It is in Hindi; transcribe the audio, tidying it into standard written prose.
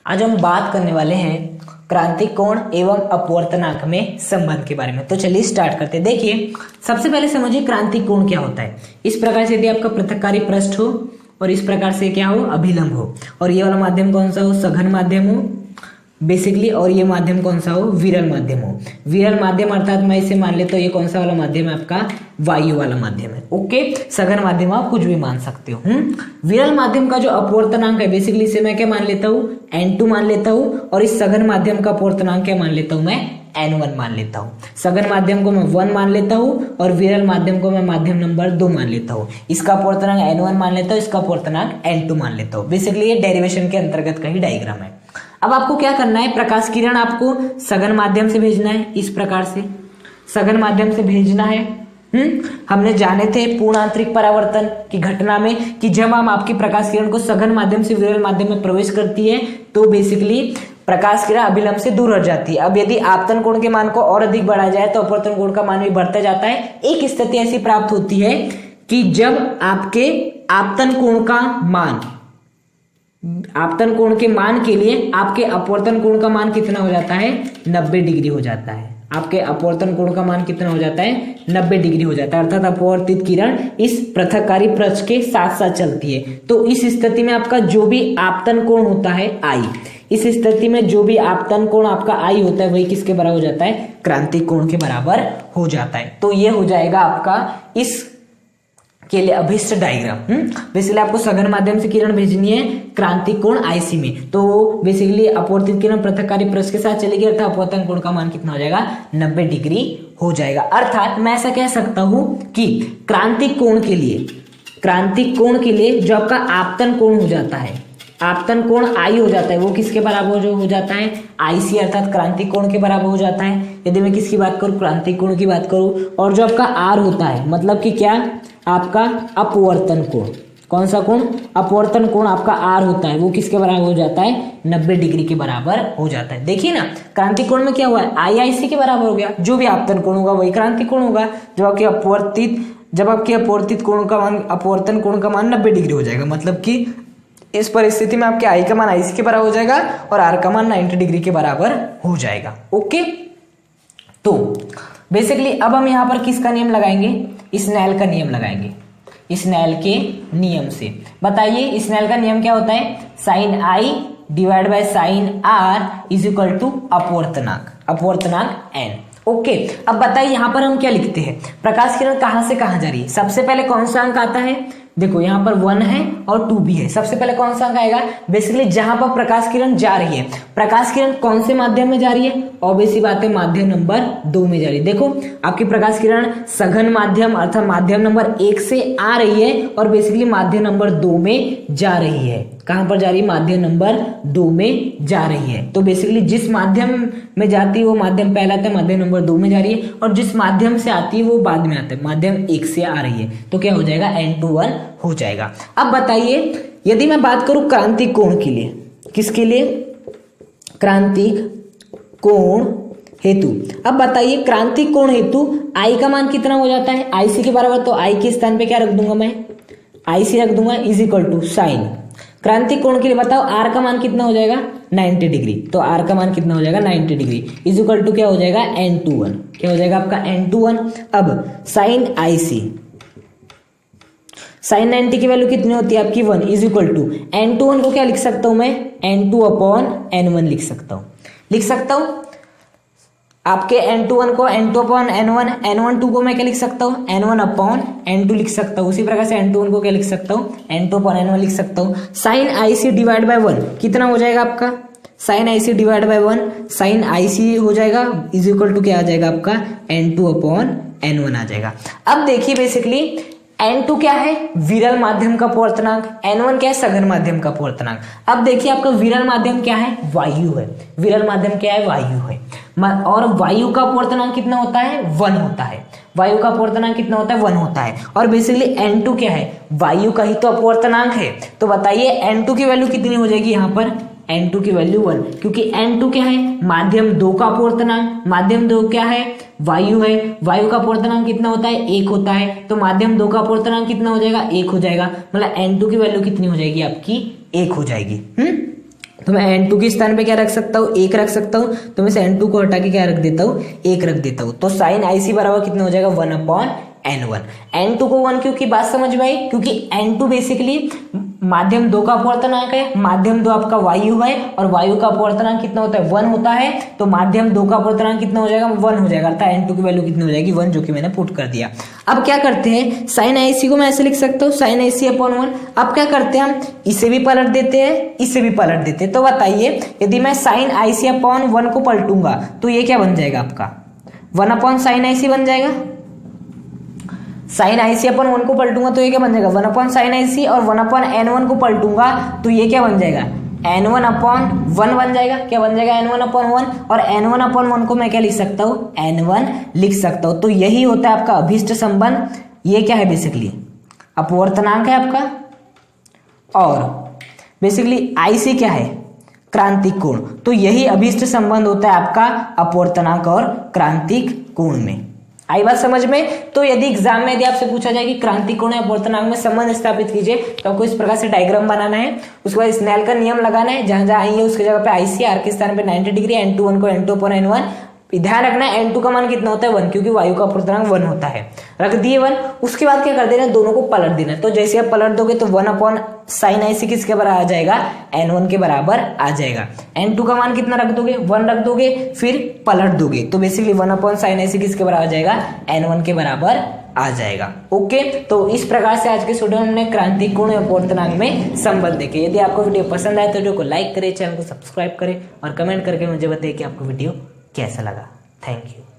आज हम बात करने वाले हैं क्रांतिक कोण एवं अपवर्तनांक में संबंध के बारे में। तो चलिए स्टार्ट करते हैं। देखिए, सबसे पहले समझिए क्रांतिक कोण क्या होता है। इस प्रकार से यदि आपका पृथक्कारी पृष्ठ हो और इस प्रकार से क्या हो, अभिलंब हो, और ये वाला माध्यम कौन सा हो, सघन माध्यम हो बेसिकली, और ये माध्यम कौन सा हो, विरल माध्यम हो। विरल माध्यम अर्थात मैं इसे मान लेता हूँ, ये कौन सा वाला माध्यम है आपका, वायु वाला माध्यम है। ओके, सघन माध्यम आप कुछ भी मान सकते हो। विरल माध्यम का जो अपवर्तनांक है बेसिकली इसे मैं क्या मान लेता हूँ, n2 मान लेता हूँ, और इस सघन माध्यम का अपवर्तनांक क्या मान लेता हूँ, मैं n1 मान लेता हूँ। सघन माध्यम को मैं 1 मान लेता हूँ और विरल माध्यम को मैं माध्यम नंबर 2 मान लेता हूँ। इसका अपवर्तनांक n1 मान लेता हूँ, इसका अपवर्तनांक n2 मान लेता हूँ। बेसिकली ये डेरिवेशन के अंतर्गत का ही डायग्राम है। अब आपको क्या करना है, प्रकाश किरण आपको सघन माध्यम से भेजना है, इस प्रकार से सघन माध्यम से भेजना है। हमने जाने थे पूर्ण आंतरिक परावर्तन की घटना में कि जब हम आपकी प्रकाश किरण को सघन माध्यम से विरल माध्यम में प्रवेश करती है तो बेसिकली प्रकाश किरण अभिलंब से दूर हट जाती है। अब यदि आपतन कोण के मान को और अधिक बढ़ाया जाए तो अपवर्तन कोण का मान भी बढ़ता जाता है। एक स्थिति ऐसी प्राप्त होती है कि जब आपके आपतन कोण का मान, आपतन कोण के मान के लिए आपके अपवर्तन कोण का मान कितना हो जाता है, 90 डिग्री हो जाता है। आपके अपवर्तन कोण का मान कितना हो जाता है, 90 डिग्री हो जाता है। अर्थात अपवर्तित किरण इस पृथक्कारी पृष्ठ के साथ साथ चलती है। तो इस स्थिति में आपका जो भी आपतन कोण होता है आई, इस स्थिति में जो भी आपतन कोण आपका आई होता है वही किसके बराबर हो जाता है, क्रांतिक कोण के बराबर हो जाता है। तो ये हो जाएगा आपका इस के लिए अभिष्ट डायग्राम। बेसिकली आपको सघन माध्यम से किरण भेजनी है क्रांतिक कोण आईसी में, तो बेसिकली अपवर्तित किरण पृथक्कारी पृष्ठ के साथ चलेगी, अर्थात अपवर्तन कोण का मान कितना हो जाएगा, 90 डिग्री हो जाएगा। अर्थात मैं ऐसा कह सकता हूं कि क्रांतिक कोण के लिए जो आपका आपतन कोण हो जाता है, आपतन कोण आई हो जाता है, वो किसके बराबर जो हो जाता है, आईसी अर्थात क्रांतिक कोण के बराबर हो जाता है। यदि मैं किसकी बात करूं, क्रांतिक कोण की बात करूं, और जो आपका आर होता है मतलब कि क्या, आपका अपवर्तन कोण, कौन सा कोण, अपवर्तन कोण आपका आर होता है, वो किसके बराबर हो जाता है, 90 डिग्री के बराबर हो जाता है। देखिए ना, क्रांतिक कोण में क्या हुआ है, आई आईसी के बराबर हो गया। जो भी आपतन कोण होगा वही क्रांतिक कोण होगा। जब आपके अपवर्तित कोण का मान, अपवर्तन कोण का मान 90 डिग्री हो जाएगा, मतलब कि इस परिस्थिति में आपके आई का मान आईसी के बराबर हो जाएगा और आर का मान 90 डिग्री के बराबर हो जाएगा। ओके, तो बेसिकली अब हम यहां पर किसका नियम लगाएंगे, स्नेल का नियम लगाएंगे। स्नेल के नियम से बताइए, स्नेल का नियम क्या होता है, sine i divide by sine r is equal to अपवर्तनांक एन। ओके, अब बताइए यहां पर हम क्या लिखते हैं, प्रकाश किरण कहां से कहां जा रही है। सबसे पहले कौन सा अंक आता है, देखो यहाँ पर 1 है और 2 भी है। सबसे पहले कौन सा अंक आएगा, बेसिकली जहां पर प्रकाश किरण जा रही है। प्रकाश किरण कौन से माध्यम में जा रही है, ऑब्वियस सी बात है माध्यम नंबर 2 में जा रही है। देखो आपकी प्रकाश किरण सघन माध्यम अर्थात माध्यम नंबर 1 से आ रही है और बेसिकली माध्यम नंबर 2 में जा रही है। कहां पर जा रही है, माध्यम नंबर 2 में जा रही है। तो बेसिकली जिस माध्यम में जाती है वो माध्यम पहला आता है, माध्यम नंबर 2 में जा रही है, और जिस माध्यम से आती है वो बाद में आता है, माध्यम 1 से आ रही है। तो क्या हो जाएगा, n21 हो जाएगा। अब बताइए यदि मैं बात करूं क्रांतिक कोण के लिए, किसके लिए, क्रांतिक कोण हेतु। अब बताइए क्रांतिक कोण हेतु आई का मान कितना हो जाता है, आईसी के बराबर। तो आई के स्थान पे क्या रख दूंगा, मैं आईसी रख दूंगा इज इक्वल टू साइन। क्रांतिक कोण के लिए बताओ आर का मान कितना हो जाएगा, 90 डिग्री। तो आर का मान कितना हो जाएगा, 90 डिग्री इज इक्वल टू क्या हो जाएगा, n21। क्या हो जाएगा आपका n21। अब साइन आईसी, साइन 90 की वैल्यू कितनी होती है आपकी, 1 इज इक्वल टू n21 को क्या लिख सकता हूं मैं, n2 अपॉन n1 लिख सकता हूं। आपके n21 को n2 अपॉन n1 को मैं क्या लिख सकता हूँ, n1 अपॉन n2 लिख सकता हूँ। उसी प्रकार से n21 को क्या लिख सकता हूँ, n2 अपॉन n1 लिख सकता हूँ। साइन आईसी डिवाइड बाय 1 कितना हो जाएगा आपका, sign IC divide by 1, sign IC हो जाएगा इज इक्वल टू क्या आ जाएगा आपका, n2 अपॉन n1 आ जाएगा। अब देखिए बेसिकली n2 क्या है, विरल माध्यम का अपवर्तनांक, n1 क्या है, सघन माध्यम का अपवर्तनांक। अब देखिए आपका विरल माध्यम क्या है, वायु है। विरल माध्यम क्या है, वायु है। और वायु का अपवर्तनांक कितना होता है, 1 होता है। वायु का अपवर्तनांक कितना होता है, 1 होता है। और बेसिकली n2 क्या है, वायु का ही तो अपवर्तनांक है। तो बताइए n2 की वैल्यू कितनी हो जाएगी यहाँ पर, n2 की वैल्यू 1, क्योंकि n2 क्या है, माध्यम 2 का अपवर्तनांक। माध्यम 2 क्या है, वायु है। वायु का अपवर्तनांक कितना होता है, 1 होता है। तो माध्यम 2 का अपवर्तनांक कितना हो जाएगा, 1 हो जाएगा। मतलब n2 की वैल्यू कितनी हो जाएगी आपकी, 1 हो जाएगी। तो मैं N2 के स्थान पे क्या रख सकता हूँ, 1 रख सकता हूँ। तो मैं N2 को हटा के क्या रख देता हूँ, 1 रख देता हूँ। तो साइन IC बराबर कितना हो जाएगा, 1/N1। N2 को 1 क्योंकि बात समझ में आई, क्योंकि N2 बेसिकली माध्यम 2 का अपवर्तनांक है। माध्यम 2 आपका वायु है और वायु का अपवर्तनांक कितना होता है, 1 होता है। तो माध्यम 2 का अपवर्तनांक कितना हो जाएगा, 1 हो जाएगा। अर्थात N2 की वैल्यू कितनी हो जाएगी, 1, जो कि मैंने पुट कर दिया। अब क्या करते हैं, साइन IC को मैं ऐसे लिख सकता हूँ, साइन IC/1। अब क्या करते हैं, हम इसे भी पलट देते हैं, इसे भी पलट देते हैं। तो बताइए, यदि मैं साइन IC/1 को पलटूंगा तो ये क्या बन जाएगा आपका, 1/sin IC बन जाएगा। साइन IC/1 को पलटूंगा तो ये क्या बन जाएगा, 1/sin IC। और 1/N1 को पलटूंगा तो ये क्या बन जाएगा, N1/1 बन जाएगा। क्या बन जाएगा, N1/1। और N1/1 को मैं क्या लिख सकता हूँ, N1 लिख सकता हूँ। तो यही होता है आपका अभिष्ट संबंध। ये क्या है, बेसिकली अपवर्तनांक है आपका, और बेसिकली IC क्या है, क्रांतिक कोण। तो यही अभिष्ट संबंध होता है आपका अपवर्तनांक और क्रांतिक कोण में। आई बात समझ में। तो यदि एग्जाम में यदि आपसे पूछा जाए कि क्रांतिक कोण या अपवर्तनांक में संबंध स्थापित कीजिए, तो आपको इस प्रकार से डायग्राम बनाना है। उसके बाद स्नेल का नियम लगाना है, जहां जहां आई है उसकी जगह पे IC, R के स्थान पे 90 डिग्री, N2 को N2/N1। ध्यान रखना है N2 का मान कितना होता है, 1, क्योंकि वायु का अपवर्तनांक 1 होता है। रख दिए 1। उसके बाद क्या कर देना, दोनों को पलट देना। तो जैसे आप पलट दोगे तो 1/sin IC किसके बराबर आ जाएगा, N1 के बराबर आ जाएगा। N2 का मान कितना रख दोगे, 1 रख दोगे, फिर पलट दोगे तो बेसिकली 1/sin IC किसके बराबर आ जाएगा, N1 के बराबर आ जाएगा। ओके, तो इस प्रकार से आज के स्टूडियो में हमने क्रांतिक कोण और अपवर्तनांक में संबंध देखे। यदि आपको वीडियो पसंद आए तो वीडियो को लाइक करें, चैनल को सब्सक्राइब करें और कमेंट करके मुझे बताइए कि आपको वीडियो कैसा लगा। Thank you.